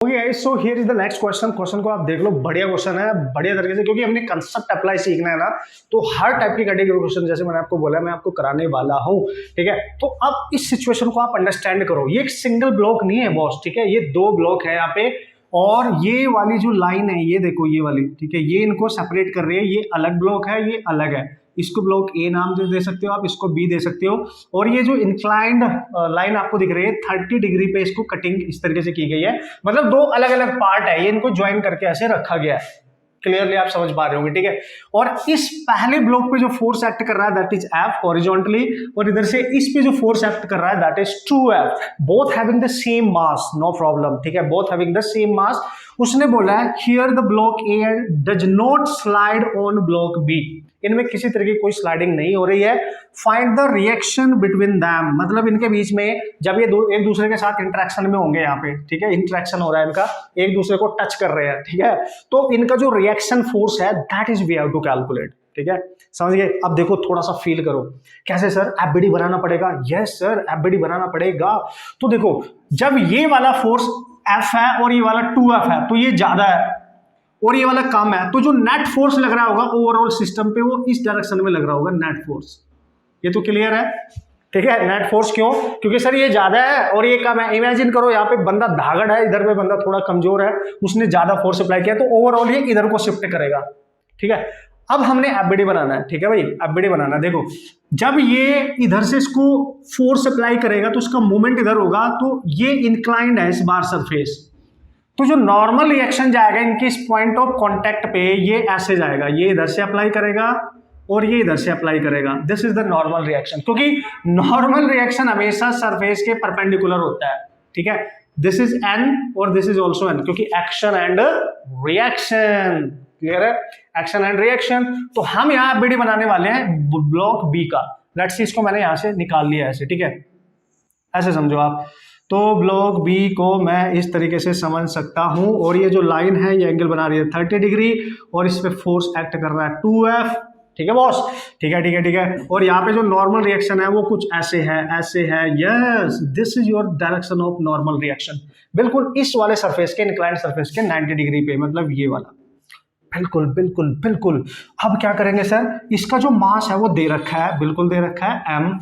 Okay so here is the next question. Question को आप देख लो, बढ़िया क्वेश्चन है, बढ़िया तरीके से, क्योंकि हमने कंसेप्ट अप्लाई सीखना है ना, तो हर टाइप की कैटेगरी क्वेश्चन जैसे मैंने आपको बोला मैं आपको कराने वाला हूँ। ठीक है, तो अब इस सिचुएशन को आप अंडरस्टैंड करो। ये एक सिंगल ब्लॉक नहीं है बॉस, ठीक है, ये दो ब्लॉक है यहाँ पे, और ये वाली जो लाइन है ये देखो, ये वाली, ठीक है, ये इनको सेपरेट कर रही है। ये अलग ब्लॉक है, ये अलग है, इसको ब्लॉक ए नाम दे सकते हो आप, इसको बी दे सकते हो। और ये जो इंक्लाइंड लाइन आपको दिख रही है 30 डिग्री पे इसको कटिंग इस तरीके से की गई है, मतलब दो अलग अलग पार्ट है, ये इनको ज्वाइन करके ऐसे रखा गया है। क्लियरली आप समझ पा रहे होंगे, ठीक है। और इस पहले ब्लॉक पे जो फोर्स एक्ट कर रहा है दैट इज F हॉरिजॉन्टली, और इधर से इस पे जो फोर्स एक्ट कर रहा है that is 2F, both having the same mass, no problem, ठीक है, both having the same mass. उसने बोला है here the block A does not slide on block B, इनमें किसी तरह की कोई स्लाइडिंग नहीं हो रही है। Find the reaction between them, मतलब इनके बीच में जब ये एक दूसरे के साथ इंटरेक्शन में होंगे, यहाँ पे ठीक है, इंटरेक्शन हो रहा है इनका, एक दूसरे को टच कर रहे हैं, ठीक है, तो इनका जो रिएक्शन फोर्स है that is we have to calculate. ठीक है, समझ गए। अब देखो थोड़ा सा फील करो, कैसे सर एफबीडी बनाना पड़ेगा? यस सर, एफबीडी बनाना पड़ेगा। तो देखो जब ये वाला फोर्स F है और ये वाला 2F है, तो ये ज्यादा है और ये वाला कम है, तो जो नेट फोर्स लग रहा होगा ओवरऑल सिस्टम पे वो इस डायरेक्शन में लग रहा होगा, नेट फोर्स। ये तो क्लियर है, ठीक है। नेट फोर्स क्यों? क्योंकि सर ये ज्यादा है और ये कम है। इमेजिन करो यहाँ पे बंदा धागड़ है, इधर पे बंदा थोड़ा कमजोर है, उसने ज्यादा फोर्स अप्लाई किया, तो ओवरऑल ये इधर को शिफ्ट करेगा। ठीक है, अब हमने एफबीडी बनाना है, ठीक है भाई, एफबीडी बनाना। देखो जब ये इधर से इसको फोर्स अप्लाई करेगा तो उसका मूवमेंट इधर होगा, तो ये इंक्लाइंड है इस बार सरफेस, तो जो नॉर्मल रिएक्शन जाएगा इनके इस पॉइंट ऑफ कांटेक्ट पे, ये ऐसे जाएगा, ये इधर से अप्लाई करेगा और ये इधर से अप्लाई करेगा। This is the normal reaction, क्योंकि नॉर्मल रिएक्शन हमेशा सरफेस के परपेंडिकुलर होता है। ठीक है, दिस इज एन और दिस इज ऑल्सो एन, क्योंकि एक्शन एंड रिएक्शन, क्लियर है, एक्शन एंड रिएक्शन। तो हम यहाँ एफबीडी बनाने वाले हैं ब्लॉक बी का। लेट्स सी, इसको मैंने यहाँ से निकाल लिया ऐसे, ठीक है, ऐसे समझो आप। तो ब्लॉक बी को मैं इस तरीके से समझ सकता हूं, और ये जो लाइन है ये एंगल बना रही है 30 डिग्री और इस पे फोर्स एक्ट कर रहा है 2F। ठीक है बॉस, ठीक है ठीक है ठीक है। और यहाँ पे जो नॉर्मल रिएक्शन है वो कुछ ऐसे है, ऐसे है। Yes, this is your direction of normal reaction, बिल्कुल इस वाले सरफेस के, इंक्लाइंड सरफेस के 90 डिग्री पे, मतलब ये वाला। बिल्कुल बिल्कुल बिल्कुल। अब क्या करेंगे सर, इसका जो मास है वो दे रखा है, बिल्कुल दे रखा है m।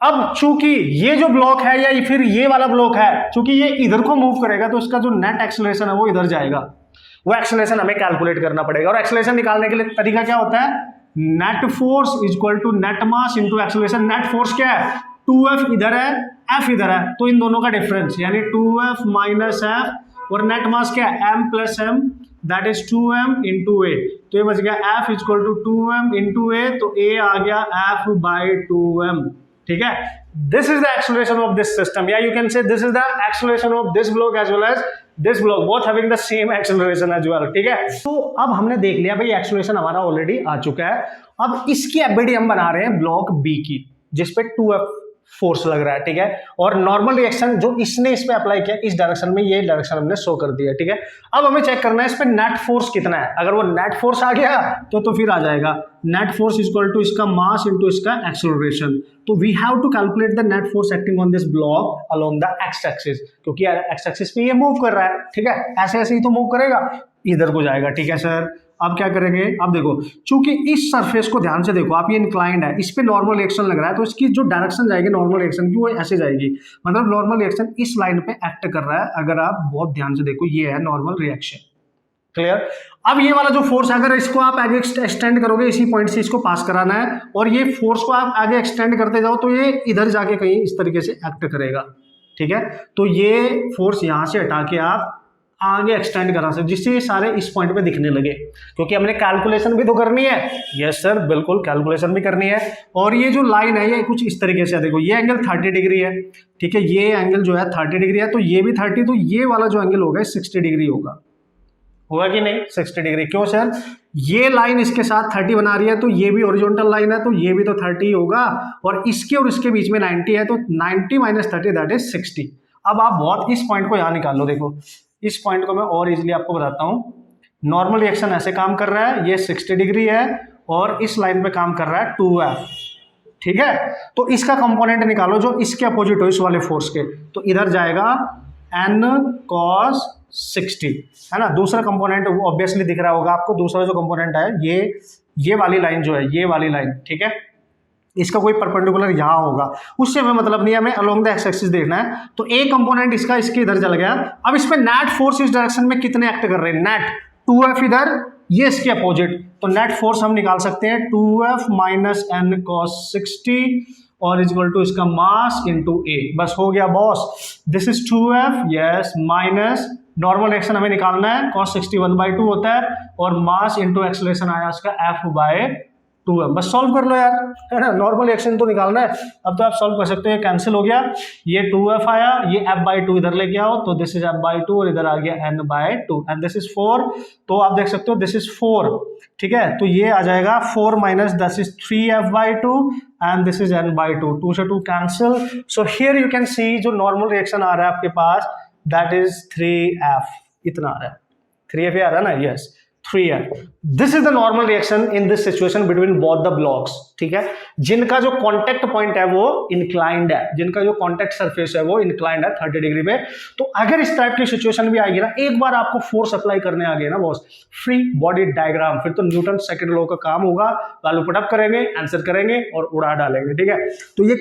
अब चूंकि ये जो ब्लॉक है या फिर ये वाला ब्लॉक है, चूंकि ये इधर को मूव करेगा तो इसका जो नेट एक्सेलरेशन है वो इधर जाएगा, वो एक्सेलरेशन हमें कैलकुलेट करना पड़ेगा। और एक्सेलरेशन निकालने के लिए तरीका क्या होता है, net force is equal to net mass into acceleration. Net force क्या है, 2F इधर है, F इधर है, तो इन दोनों का डिफरेंस यानी 2F माइनस F, और नेट मास क्या है, m plus m, that is 2m into a। तो ये बच गया F is equal to 2m into a, तो a आ गया F बाई 2m। ठीक है, this is the acceleration of this system, या you can say this is the acceleration of this block as well as this block, both having the same acceleration as well. ठीक है, तो अब हमने देख लिया भाई एक्सेलरेशन हमारा ऑलरेडी आ चुका है। अब इसकी एफबीडी हम बना रहे हैं ब्लॉक बी की, जिसपे 2F फोर्स लग रहा है। ठीक है, और नॉर्मल रिएक्शन जो इसने इस पे अप्लाई किया इस डायरेक्शन में, ये डायरेक्शन हमने शो कर दिया। ठीक है, अब हमें चेक करना है इस पे नेट फोर्स कितना है। अगर वो नेट फोर्स आ गया तो फिर आ जाएगा net force is equal to इसका मास इनटू इसका एक्सेलरेशन। तो we have to calculate the net force acting on this block along the X axis, क्योंकि एक्स एक्सिस पे ये मूव कर रहा है। ठीक है, ऐसे ऐसे ही तो मूव करेगा, इधर को जाएगा। ठीक है सर, अब क्या करेंगे, अब देखो चूंकि इस सरफेस को ध्यान से देखो आप, ये इंक्लाइंड है, इस पे नॉर्मल रिएक्शन लग रहा है, तो इसकी जो डायरेक्शन जाएगी नॉर्मल रिएक्शन की वो ऐसे जाएगी, मतलब नॉर्मल रिएक्शन इस लाइन पे एक्ट कर रहा है। अगर आप बहुत ध्यान से देखो, ये है नॉर्मल रिएक्शन, क्लियर। अब ये वाला जो फोर्स है, अगर इसको आप आगे एक्सटेंड करोगे, इसी पॉइंट से इसको पास कराना है, और ये फोर्स को आप आगे एक्सटेंड करते जाओ तो ये इधर जाके कहीं इस तरीके से एक्ट करेगा। ठीक है, तो ये फोर्स यहां से हटा के आप आगे एक्सटेंड करा सकते, जिससे ये सारे इस पॉइंट पे दिखने लगे, क्योंकि हमने कैलकुलेशन भी तो करनी है। यस सर, बिल्कुल कैलकुलेशन भी करनी है। और ये जो लाइन है ये कुछ इस तरीके से, देखो ये एंगल 30 डिग्री है, ठीक है, ये एंगल जो है 30 डिग्री है, तो ये भी 30, तो ये वाला जो एंगल होगा 60 डिग्री होगा कि नहीं, 60 डिग्री। क्यों सर, ये लाइन इसके साथ 30 बना रही है, तो ये भी हॉरिजॉन्टल लाइन है, तो ये भी तो 30 होगा, और इसके और इसके बीच में 90 है, तो 90 माइनस 30 दैट इज 60। अब आप बहुत इस पॉइंट को यहाँ निकाल लो, देखो इस पॉइंट को मैं और इजीली आपको बताता हूँ। नॉर्मल रिएक्शन ऐसे काम कर रहा है, ये 60 डिग्री है, और इस लाइन पे काम कर रहा है 2F। ठीक है, तो इसका कंपोनेंट निकालो जो इसके अपोजिट हो, इस वाले फोर्स के, तो इधर जाएगा n cos 60, है ना। दूसरा कंपोनेंट ऑब्वियसली दिख रहा होगा आपको, दूसरा जो कंपोनेंट है ये वाली लाइन जो है, ये वाली लाइन, ठीक है, इसका कोई परपेंडिकुलर यहाँ होगा, उससे हमें मतलब नहीं है, हमें अलोंग द एक्स एक्सिस देखना है। तो एक कंपोनेंट इसका इसके इधर चल गया, अब इस पे नेट फोर्स इस डायरेक्शन में कितने एक्ट कर रहे हैं, नेट 2F इधर, ये इसके अपोजिट, तो नेट फोर्स हम निकाल सकते हैं 2F माइनस एन कॉस 60 और इक्वल टू इसका मास इंटू ए, बस हो गया boss. This is 2F, yes, minus normal reaction हमें निकालना है, cos 60 1/2 होता है, और मास इंटू एक्सेलरेशन आया उसका F/2m, बस सॉल्व कर लो यार, है ना, नॉर्मल रिएक्शन तो निकालना है। अब तो आप सॉल्व कर सकते हो, कैंसिल हो गया, ये 2F आया, ये F/2 इधर लेके आओ, तो दिस इज F/2 और इधर आ गया n/2 एंड दिस इज 4, तो आप देख सकते हो दिस इज 4, ठीक है, तो ये आ जाएगा 4 minus this is 3F/2 and this is n/2, 2 से 2 cancel. So here you can see जो नॉर्मल रिएक्शन आ रहा है आपके पास, दैट इज 3F, इतना आ रहा है, 3F आ रहा है ना, yes 3F। This is the normal reaction in this situation between both the blocks, ठीक है, जिनका जो कॉन्टेक्ट पॉइंट है वो इंक्लाइंड है, जिनका जो कॉन्टेक्ट सरफेस है वो इंक्लाइंड है 30 डिग्री पे। तो अगर इस टाइप की सिचुएशन भी आएगी ना, एक बार आपको फोर्स अप्लाई करने आ गया ना बॉस, फ्री बॉडी डायग्राम, फिर तो न्यूटन सेकंड लॉ का काम होगा, वैल्यू पुट अप करेंगे, आंसर करेंगे और उड़ा डालेंगे, ठीक है। तो ये